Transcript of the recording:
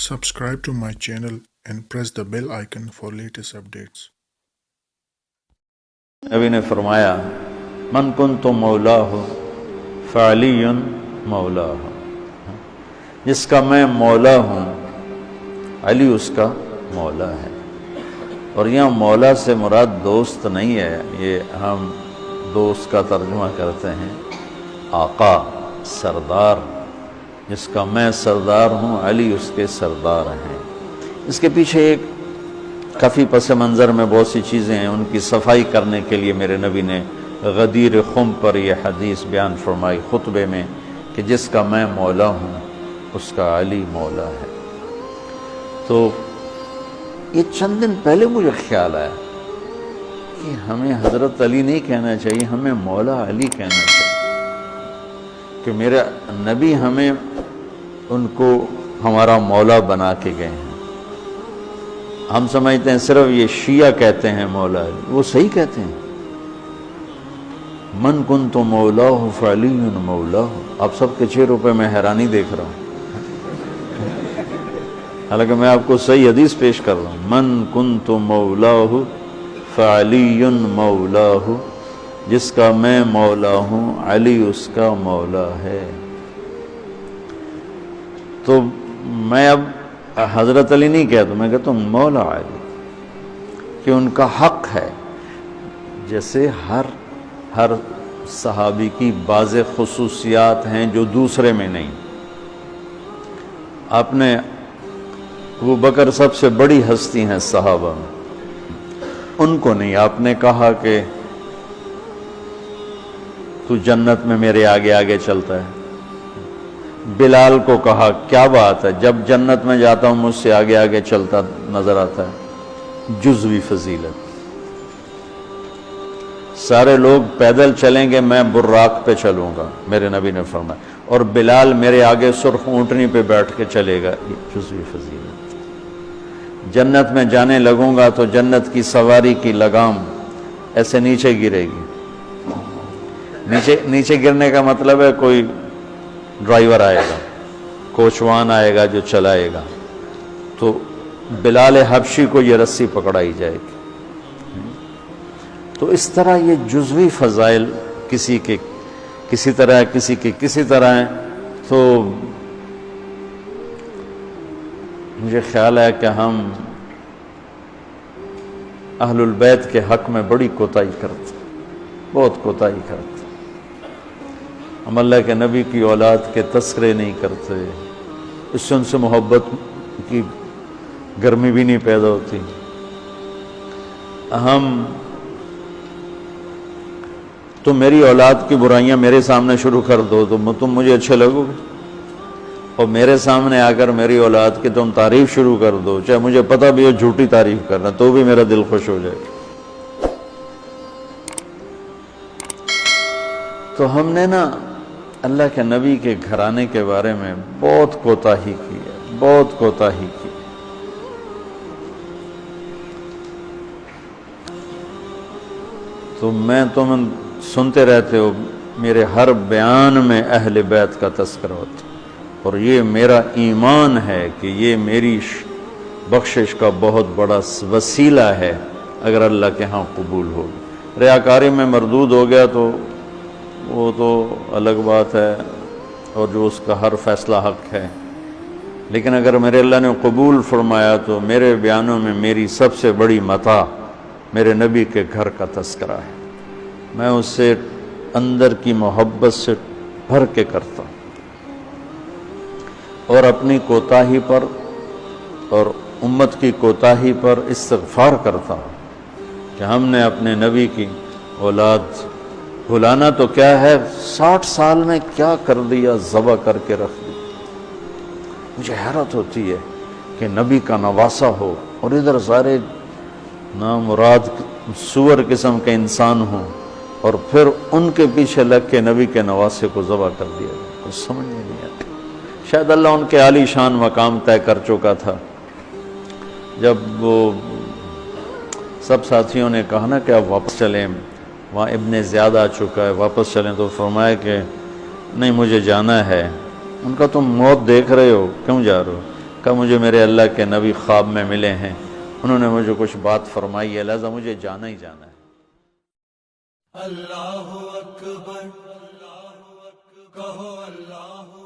Subscribe to my channel and press the bell icon for latest updates. نبی نے فرمایا من کنت مولاہ فعلی مولاہ، جس کا میں مولا ہوں علی اس کا مولا ہے۔ اور یہاں مولا سے مراد دوست نہیں ہے، یہ ہم دوست کا ترجمہ کرتے ہیں آقا، سردار، جس کا میں سردار ہوں علی اس کے سردار ہیں۔ اس کے پیچھے ایک کافی پس منظر میں بہت سی چیزیں ہیں، ان کی صفائی کرنے کے لیے میرے نبی نے غدیر خم پر یہ حدیث بیان فرمائی خطبے میں کہ جس کا میں مولا ہوں اس کا علی مولا ہے۔ تو یہ چند دن پہلے مجھے خیال آیا کہ ہمیں حضرت علی نہیں کہنا چاہیے، ہمیں مولا علی کہنا چاہیے، کہ میرا نبی ہمیں ان کو ہمارا مولا بنا کے گئے ہیں۔ ہم سمجھتے ہیں صرف یہ شیعہ کہتے ہیں مولا علی، وہ صحیح کہتے ہیں، من کنت مولاہ فعلی مولاہ۔ آپ سب کے چہروں پہ میں حیرانی دیکھ رہا ہوں، حالانکہ میں آپ کو صحیح حدیث پیش کر رہا ہوں۔ من کنت مولاہ فعلی مولاہ، جس کا میں مولا ہوں علی اس کا مولا ہے۔ تو میں اب حضرت علی نہیں کہتا، میں کہتا ہوں مولا علی، کہ ان کا حق ہے۔ جیسے ہر صحابی کی بعض خصوصیات ہیں جو دوسرے میں نہیں۔ آپ نے ابو بکر سب سے بڑی ہستی ہیں صحابہ میں، ان کو نہیں، آپ نے کہا کہ تو جنت میں میرے آگے آگے چلتا ہے۔ بلال کو کہا کیا بات ہے، جب جنت میں جاتا ہوں مجھ سے آگے آگے چلتا نظر آتا ہے۔ جزوی فضیلت، سارے لوگ پیدل چلیں گے میں براق پہ چلوں گا، میرے نبی نے فرمایا، اور بلال میرے آگے سرخ اونٹنی پہ بیٹھ کے چلے گا، یہ جزوی فضیلت۔ جنت میں جانے لگوں گا تو جنت کی سواری کی لگام ایسے نیچے گرے گی۔ نیچے گرنے کا مطلب ہے کوئی ڈرائیور آئے گا، کوچوان آئے گا جو چلائے گا، تو بلال حبشی کو یہ رسی پکڑائی جائے گی۔ تو اس طرح یہ جزوی فضائل کسی کے کسی طرح، کسی کے کسی طرح ہیں۔ تو مجھے خیال ہے کہ ہم اہل البیت کے حق میں بڑی کوتاہی کرتے، بہت کوتاہی کرتے۔ ہم اللہ کے نبی کی اولاد کے تذکرے نہیں کرتے، اس سے ان سے محبت کی گرمی بھی نہیں پیدا ہوتی۔ تم میری اولاد کی برائیاں میرے سامنے شروع کر دو تو تم مجھے اچھے لگو گے، اور میرے سامنے آ کر میری اولاد کی تم تعریف شروع کر دو، چاہے مجھے پتہ بھی ہو جھوٹی تعریف کرنا، تو بھی میرا دل خوش ہو جائے۔ تو ہم نے نا اللہ کے نبی کے گھرانے کے بارے میں بہت کوتاہی کی ہے، بہت کوتاہی کی۔ تو تم سنتے رہتے ہو، میرے ہر بیان میں اہل بیت کا تذکرہ ہوتا، اور یہ میرا ایمان ہے کہ یہ میری بخشش کا بہت بڑا وسیلہ ہے اگر اللہ کے ہاں قبول ہو۔ ریاکاری میں مردود ہو گیا تو وہ تو الگ بات ہے، اور جو اس کا ہر فیصلہ حق ہے، لیکن اگر میرے اللہ نے قبول فرمایا تو میرے بیانوں میں میری سب سے بڑی متاع میرے نبی کے گھر کا تذکرہ ہے۔ میں اس سے اندر کی محبت سے بھر کے کرتا ہوں، اور اپنی کوتاہی پر اور امت کی کوتاہی پر استغفار کرتا ہوں کہ ہم نے اپنے نبی کی اولاد بھلانا تو کیا ہے، 60 سال میں کیا کر دیا، ذبح کر کے رکھ دیا۔ مجھے حیرت ہوتی ہے کہ نبی کا نواسہ ہو اور ادھر سارے نامراد سور قسم کے انسان ہوں، اور پھر ان کے پیچھے لگ کے نبی کے نواسے کو ذبح کر دیا گیا، کچھ سمجھ نہیں آتا۔ شاید اللہ ان کے عالی شان مقام طے کر چکا تھا۔ جب وہ سب ساتھیوں نے کہا نا کہ آپ واپس چلیں، وہاں ابن زیاد آ چکا ہے، واپس چلیں، تو فرمایا کہ نہیں مجھے جانا ہے۔ ان کا تم موت دیکھ رہے ہو، کیوں جا رہے ہو؟ کہا مجھے میرے اللہ کے نبی خواب میں ملے ہیں، انہوں نے مجھے کچھ بات فرمائی ہے، لہذا مجھے جانا ہی جانا ہے۔ اللہ اکبر، کہو اللہ